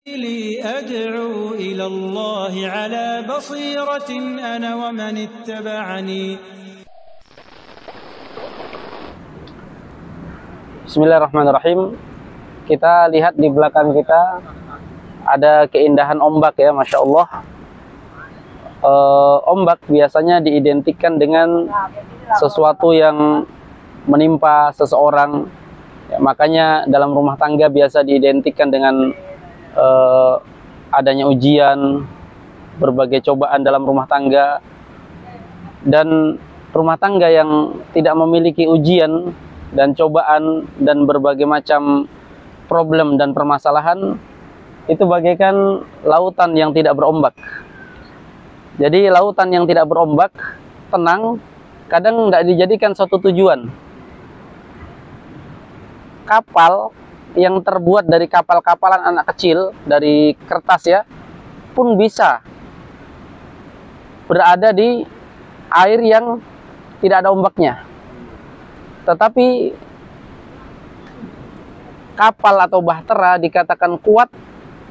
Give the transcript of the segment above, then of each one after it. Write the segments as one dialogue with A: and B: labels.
A: أدعو إلى الله على بصيرة أنا ومن اتبعني.
B: Bismillahirrahmanirrahim. Kita lihat di belakang kita ada keindahan ombak ya, Masya Allah. Ombak biasanya diidentikan dengan sesuatu yang menimpa seseorang ya, makanya dalam rumah tangga biasa diidentikan dengan adanya ujian, berbagai cobaan dalam rumah tangga. Dan rumah tangga yang tidak memiliki ujian dan cobaan dan berbagai macam problem dan permasalahan itu bagaikan lautan yang tidak berombak. Jadi lautan yang tidak berombak, tenang, kadang tidak dijadikan suatu tujuan. Kapal yang terbuat dari kapal-kapalan anak kecil, dari kertas ya, pun bisa berada di air yang tidak ada ombaknya. Tetapi kapal atau bahtera dikatakan kuat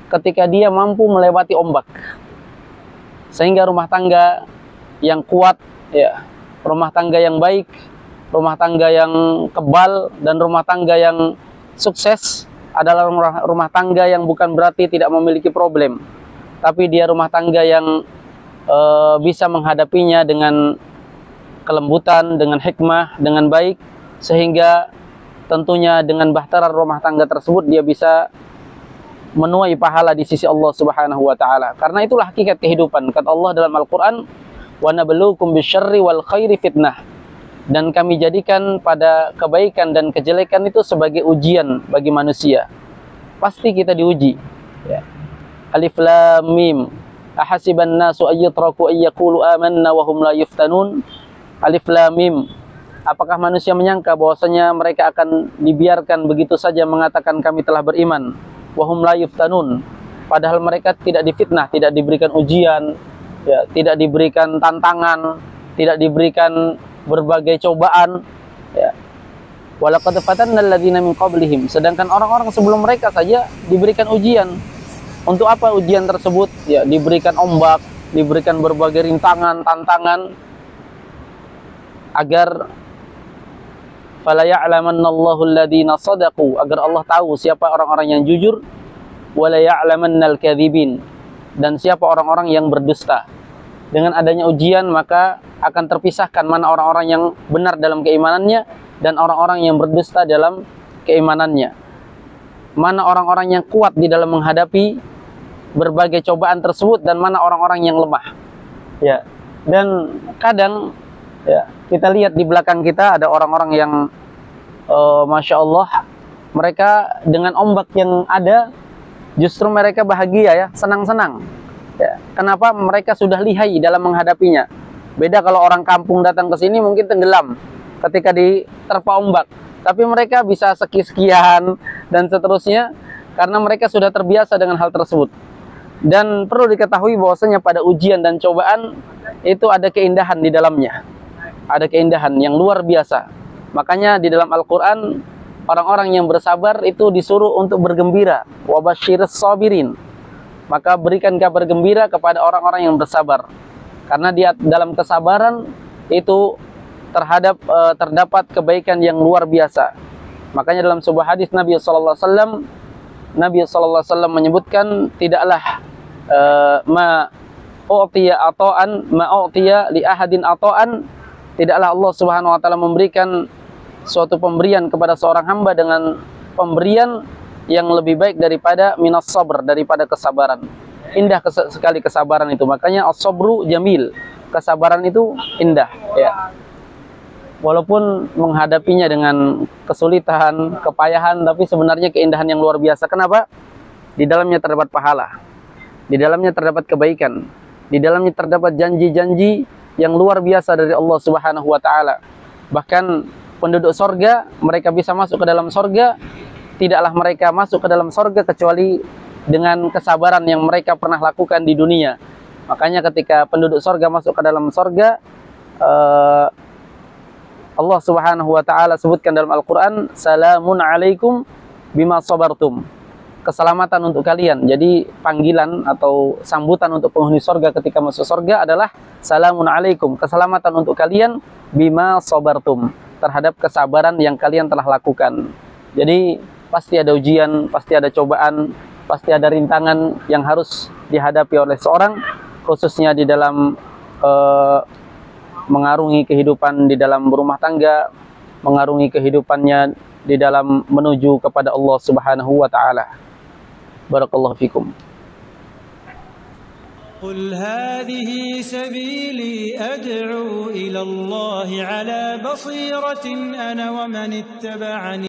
B: ketika dia mampu melewati ombak. Sehingga rumah tangga yang kuat ya, rumah tangga yang baik, rumah tangga yang kebal, dan rumah tangga yang sukses adalah rumah tangga yang bukan berarti tidak memiliki problem, tapi dia rumah tangga yang bisa menghadapinya dengan kelembutan, dengan hikmah, dengan baik, sehingga tentunya dengan bahtera rumah tangga tersebut dia bisa menuai pahala di sisi Allah Subhanahu wa taala. Karena itulah hakikat kehidupan. Kata Allah dalam Al-Qur'an, "Wa nabluukum bisyarri wal khairi fitnah." Dan kami jadikan pada kebaikan dan kejelekan itu sebagai ujian bagi manusia. Pasti kita diuji ya. Alif lam mim. Ahasiban nasu ayyutraku ayyaqulu amanna wa hum la yuftanun. Alif lam mim. Apakah manusia menyangka bahwasanya mereka akan dibiarkan begitu saja mengatakan kami telah beriman? Wa hum la yuftanun. Padahal mereka tidak difitnah, tidak diberikan ujian, ya, tidak diberikan tantangan, tidak diberikan berbagai cobaan ya. Walaqad fatanna alladziina min qablihim. Sedangkan orang-orang sebelum mereka saja diberikan ujian. Untuk apa ujian tersebut? Ya, diberikan ombak, diberikan berbagai rintangan, tantangan, agar fala ya'lamannallahu alladziina shadaqu, agar Allah tahu siapa orang-orang yang jujur, wala ya'lamannal kadzibin, dan siapa orang-orang yang berdusta. Dengan adanya ujian maka akan terpisahkan mana orang-orang yang benar dalam keimanannya dan orang-orang yang berdusta dalam keimanannya. Mana orang-orang yang kuat di dalam menghadapi berbagai cobaan tersebut dan mana orang-orang yang lemah. Ya. Dan kadang ya, kita lihat di belakang kita ada orang-orang yang Masya Allah, mereka dengan ombak yang ada justru mereka bahagia ya, senang-senang. Ya, kenapa? Mereka sudah lihai dalam menghadapinya. Beda kalau orang kampung datang ke sini mungkin tenggelam ketika diterpa ombak. Tapi mereka bisa sekian dan seterusnya karena mereka sudah terbiasa dengan hal tersebut. Dan perlu diketahui bahwasanya pada ujian dan cobaan itu ada keindahan di dalamnya. Ada keindahan yang luar biasa. Makanya di dalam Al-Quran orang-orang yang bersabar itu disuruh untuk bergembira. Wa basyirus sabirin. Maka berikan kabar gembira kepada orang-orang yang bersabar. Karena dia dalam kesabaran itu terdapat kebaikan yang luar biasa. Makanya dalam sebuah hadis Nabi sallallahu alaihi wasallam menyebutkan, tidaklah ma u'tiya li ahadin ata'an, tidaklah Allah Subhanahu wa taala memberikan suatu pemberian kepada seorang hamba dengan pemberian yang lebih baik daripada minas sabr, daripada kesabaran. Indah sekali kesabaran itu. Makanya as-sabru jamil. Kesabaran itu indah ya. Walaupun menghadapinya dengan kesulitan, kepayahan, tapi sebenarnya keindahan yang luar biasa. Kenapa? Di dalamnya terdapat pahala. Di dalamnya terdapat kebaikan. Di dalamnya terdapat janji-janji yang luar biasa dari Allah Subhanahu wa taala. Bahkan penduduk sorga, mereka bisa masuk ke dalam sorga. Tidaklah mereka masuk ke dalam sorga kecuali dengan kesabaran yang mereka pernah lakukan di dunia. Makanya ketika penduduk sorga masuk ke dalam sorga, Allah Subhanahu wa taala sebutkan dalam Al-Qur'an, "Salamun alaikum bima sabartum." keselamatan untuk kalian. Jadi panggilan atau sambutan untuk penghuni surga ketika masuk surga adalah salamun alaikum, keselamatan untuk kalian bima sabartum, terhadap kesabaran yang kalian telah lakukan. Jadi pasti ada ujian, pasti ada cobaan, pasti ada rintangan yang harus dihadapi oleh seorang, khususnya di dalam mengarungi kehidupan di dalam berumah tangga, mengarungi kehidupannya di dalam menuju kepada Allah Subhanahu wa taala. Barakallahu fikum.
A: قل هذه سبيلي أدعو إلى الله على بصيرة أنا ومن اتبعني